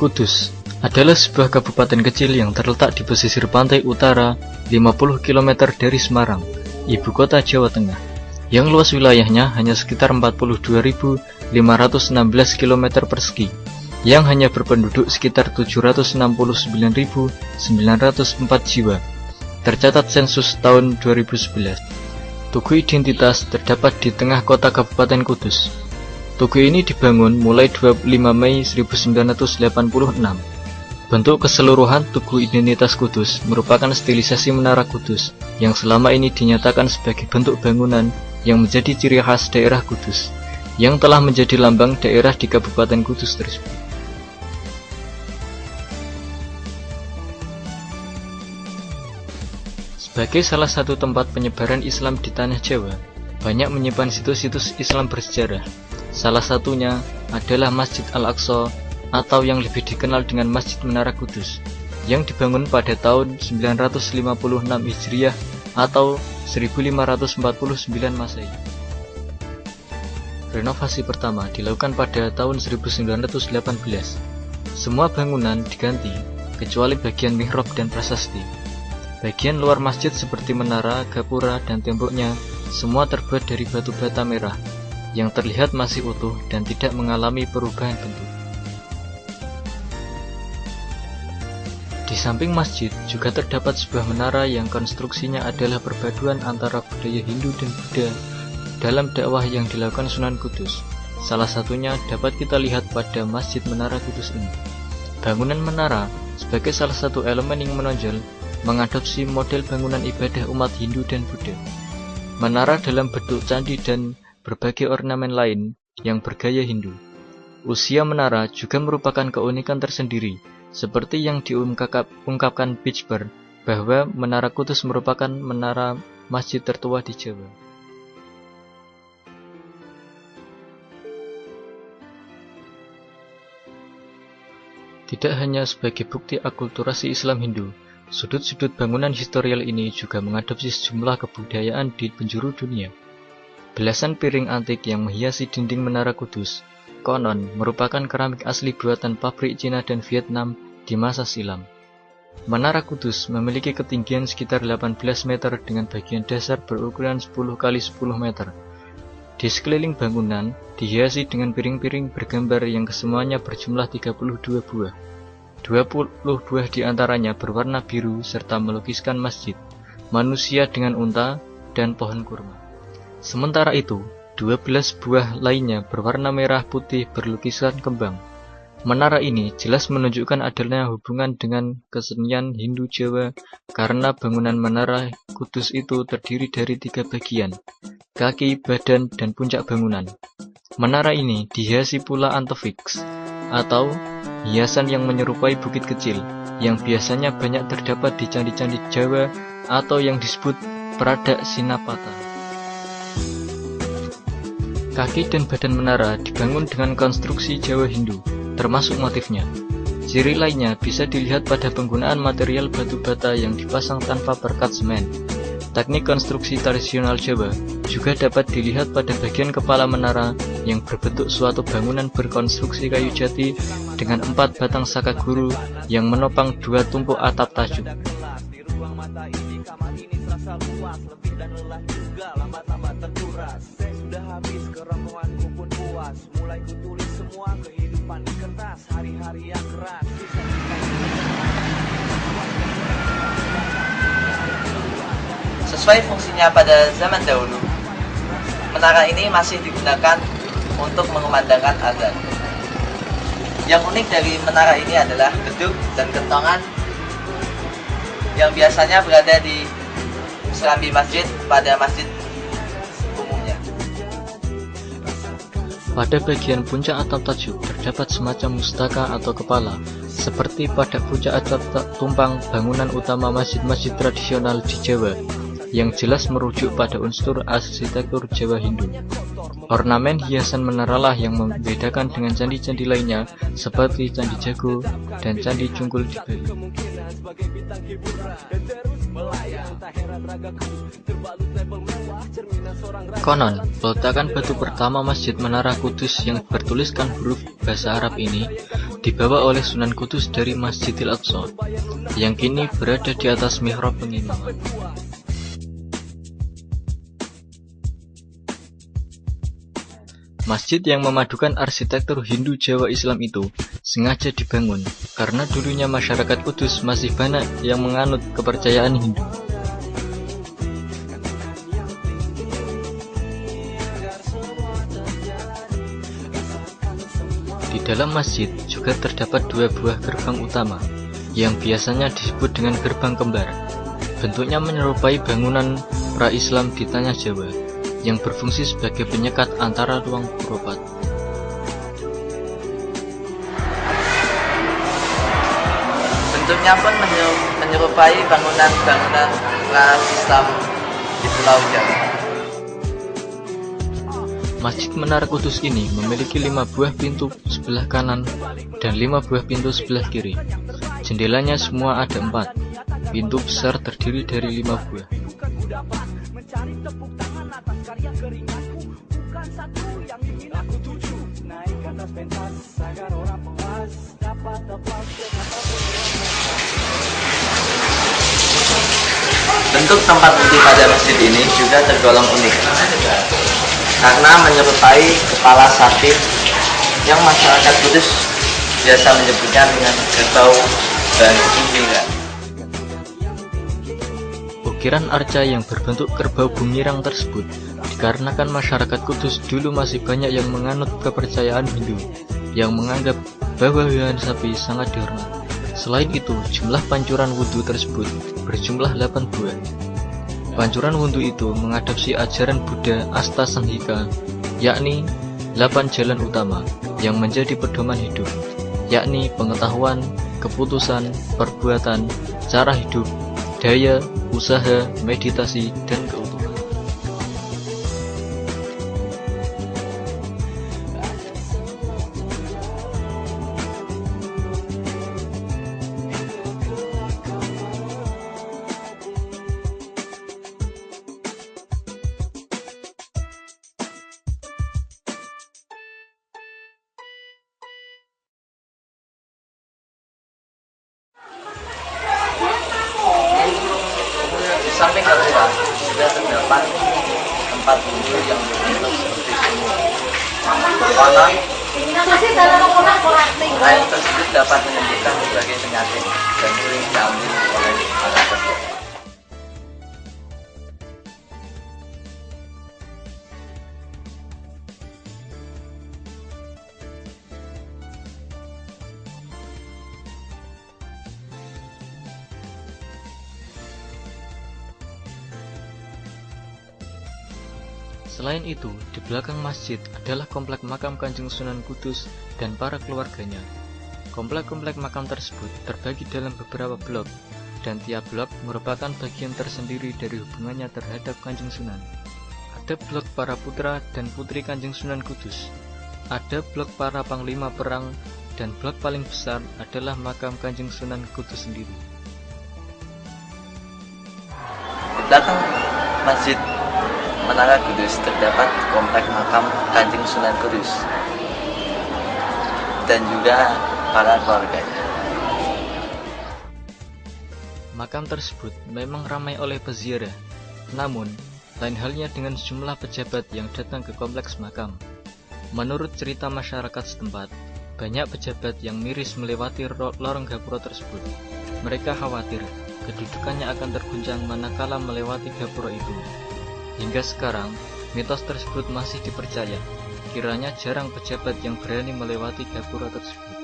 Kudus adalah sebuah kabupaten kecil yang terletak di pesisir pantai utara 50 km dari Semarang, ibu kota Jawa Tengah, yang luas wilayahnya hanya sekitar 42.516 km persegi, yang hanya berpenduduk sekitar 769.904 jiwa, tercatat sensus tahun 2011. Tugu identitas terdapat di tengah kota Kabupaten Kudus. Tugu ini dibangun mulai 25 Mei 1986. Bentuk keseluruhan Tugu Identitas Kudus merupakan stilisasi Menara Kudus yang selama ini dinyatakan sebagai bentuk bangunan yang menjadi ciri khas daerah Kudus, yang telah menjadi lambang daerah di Kabupaten Kudus tersebut. Sebagai salah satu tempat penyebaran Islam di Tanah Jawa, banyak menyimpan situs-situs Islam bersejarah. Salah satunya adalah Masjid Al-Aqsa atau yang lebih dikenal dengan Masjid Menara Kudus, yang dibangun pada tahun 956 Hijriah atau 1549 Masehi. Renovasi pertama dilakukan pada tahun 1918. Semua bangunan diganti, kecuali bagian mihrab dan prasasti. Bagian luar masjid seperti menara, gapura, dan temboknya semua terbuat dari batu bata merah, yang terlihat masih utuh dan tidak mengalami perubahan bentuk. Di samping masjid juga terdapat sebuah menara yang konstruksinya adalah perpaduan antara budaya Hindu dan Buddha dalam dakwah yang dilakukan Sunan Kudus. Salah satunya dapat kita lihat pada Masjid Menara Kudus ini. Bangunan menara sebagai salah satu elemen yang menonjol mengadopsi model bangunan ibadah umat Hindu dan Buddha. Menara dalam bentuk candi dan berbagai ornamen lain yang bergaya Hindu. Usia menara juga merupakan keunikan tersendiri, seperti yang diungkapkan Pittsburgh bahwa Menara Kudus merupakan menara masjid tertua di Jawa. Tidak hanya sebagai bukti akulturasi Islam Hindu, sudut-sudut bangunan historial ini juga mengadopsi sejumlah kebudayaan di penjuru dunia. Belasan piring antik yang menghiasi dinding Menara Kudus konon merupakan keramik asli buatan pabrik Cina dan Vietnam di masa silam. Menara Kudus memiliki ketinggian sekitar 18 meter dengan bagian dasar berukuran 10 x 10 meter. Di sekeliling bangunan dihiasi dengan piring-piring bergambar yang kesemuanya berjumlah 32 buah. 20 buah diantaranya berwarna biru serta melukiskan masjid, manusia dengan unta, dan pohon kurma. Sementara itu, 12 buah lainnya berwarna merah putih berlukisan kembang. Menara ini jelas menunjukkan adanya hubungan dengan kesenian Hindu Jawa karena bangunan Menara Kudus itu terdiri dari 3 bagian, kaki, badan, dan puncak bangunan. Menara ini dihiasi pula antefix atau hiasan yang menyerupai bukit kecil yang biasanya banyak terdapat di candi-candi Jawa atau yang disebut Peradak Sinapata. Kaki dan badan menara dibangun dengan konstruksi Jawa Hindu, termasuk motifnya. Ciri lainnya bisa dilihat pada penggunaan material batu bata yang dipasang tanpa perkat semen. Teknik konstruksi tradisional Jawa juga dapat dilihat pada bagian kepala menara yang berbentuk suatu bangunan berkonstruksi kayu jati dengan 4 batang sakaguru yang menopang 2 tumpuk atap tajuk. Sudah habis kerombonganku pun puas, mulai kutulis semua kehidupan di kertas, hari-hari yang keras. Sesuai fungsinya pada zaman dahulu, menara ini masih digunakan untuk mengumandangkan azan. Yang unik dari menara ini adalah gedung dan kentongan yang biasanya berada di serambi masjid pada masjid umumnya. Pada bagian puncak atap tajuk terdapat semacam mustaka atau kepala, seperti pada puncak atap tumpang bangunan utama masjid-masjid tradisional di Jawa, yang jelas merujuk pada unsur arsitektur Jawa Hindu. Ornamen hiasan menaralah yang membedakan dengan candi-candi lainnya seperti Candi Jago dan Candi Cungkul di Bali. Konon, peletakan batu pertama Masjid Menara Kudus yang bertuliskan huruf bahasa Arab ini dibawa oleh Sunan Kudus dari Masjidil Aqsa, yang kini berada di atas mihrab pengimaman. Masjid yang memadukan arsitektur Hindu Jawa Islam itu sengaja dibangun karena dulunya masyarakat Kudus masih banyak yang menganut kepercayaan Hindu. Di dalam masjid juga terdapat 2 buah gerbang utama yang biasanya disebut dengan gerbang kembar. Bentuknya menyerupai bangunan pra-Islam di tanah Jawa yang berfungsi sebagai penyekat antara ruang berobat. Bentuknya pun menyerupai bangunan-bangunan pra-Islam di Pulau Jawa. Masjid Menara Kudus ini memiliki 5 buah pintu sebelah kanan dan 5 buah pintu sebelah kiri. Jendelanya semua ada 4. Pintu besar terdiri dari 5 buah. Bentuk tempat wudhu pada masjid ini juga tergolong unik karena menyerupai kepala sapi yang masyarakat Kudus biasa menyebutnya dengan kerbau dan bumirang. Ukiran arca yang berbentuk kerbau bumirang tersebut dikarenakan masyarakat Kudus dulu masih banyak yang menganut kepercayaan Hindu yang menganggap bahwa hewan sapi sangat dihormat. Selain itu, jumlah pancuran wudhu tersebut berjumlah 8 buah. Pancuran wudhu itu mengadopsi ajaran Buddha Astasanghika, yakni 8 jalan utama yang menjadi pedoman hidup, yakni pengetahuan, keputusan, perbuatan, cara hidup, daya, usaha, meditasi, dan keutuhan. Di samping gapura juga terdapat tempat wudhu yang berbentuk seperti sumur. Konon, air tersebut dapat menyembuhkan berbagai penyakit dan sering diambil oleh para pemuda. Selain itu, di belakang masjid adalah komplek makam Kanjeng Sunan Kudus dan para keluarganya. Komplek-komplek makam tersebut terbagi dalam beberapa blok, dan tiap blok merupakan bagian tersendiri dari hubungannya terhadap Kanjeng Sunan. Ada blok para putra dan putri Kanjeng Sunan Kudus, ada blok para panglima perang, dan blok paling besar adalah makam Kanjeng Sunan Kudus sendiri. Di belakang Masjid Menara Kudus terdapat komplek makam Kanjeng Sunan Kudus dan juga para keluarganya. Makam tersebut memang ramai oleh peziarah, namun lain halnya dengan sejumlah pejabat yang datang ke kompleks makam. Menurut cerita masyarakat setempat, banyak pejabat yang miris melewati lorong gapura tersebut. Mereka khawatir kedudukannya akan terguncang manakala melewati gapura itu. Hingga sekarang, mitos tersebut masih dipercaya. Kiranya jarang pejabat yang berani melewati gapura tersebut.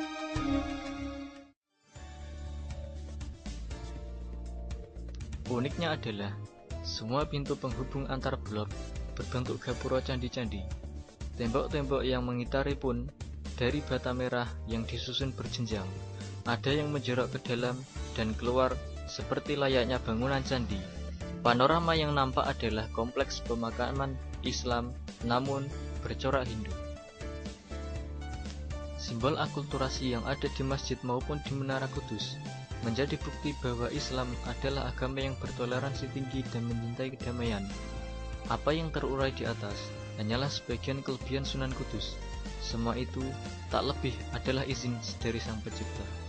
Uniknya adalah, semua pintu penghubung antar blok berbentuk gapura candi-candi. Tembok-tembok yang mengitari pun dari bata merah yang disusun berjenjang. Ada yang menjorok ke dalam dan keluar seperti layaknya bangunan candi. Panorama yang nampak adalah kompleks pemakaman Islam, namun bercorak Hindu. Simbol akulturasi yang ada di masjid maupun di Menara Kudus menjadi bukti bahwa Islam adalah agama yang bertoleransi tinggi dan mencintai kedamaian. Apa yang terurai di atas hanyalah sebagian kelebihan Sunan Kudus. Semua itu tak lebih adalah izin dari Sang Pencipta.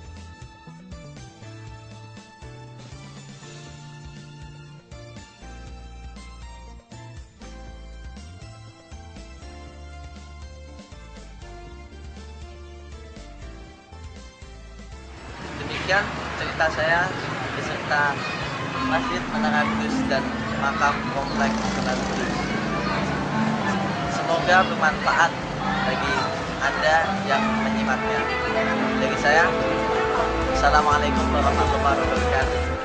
Demikian cerita saya beserta Masjid Menara Kudus dan makam kompleks Sunan Kudus. Semoga bermanfaat bagi Anda yang menyimaknya. Dari saya, Assalamualaikum warahmatullahi wabarakatuh.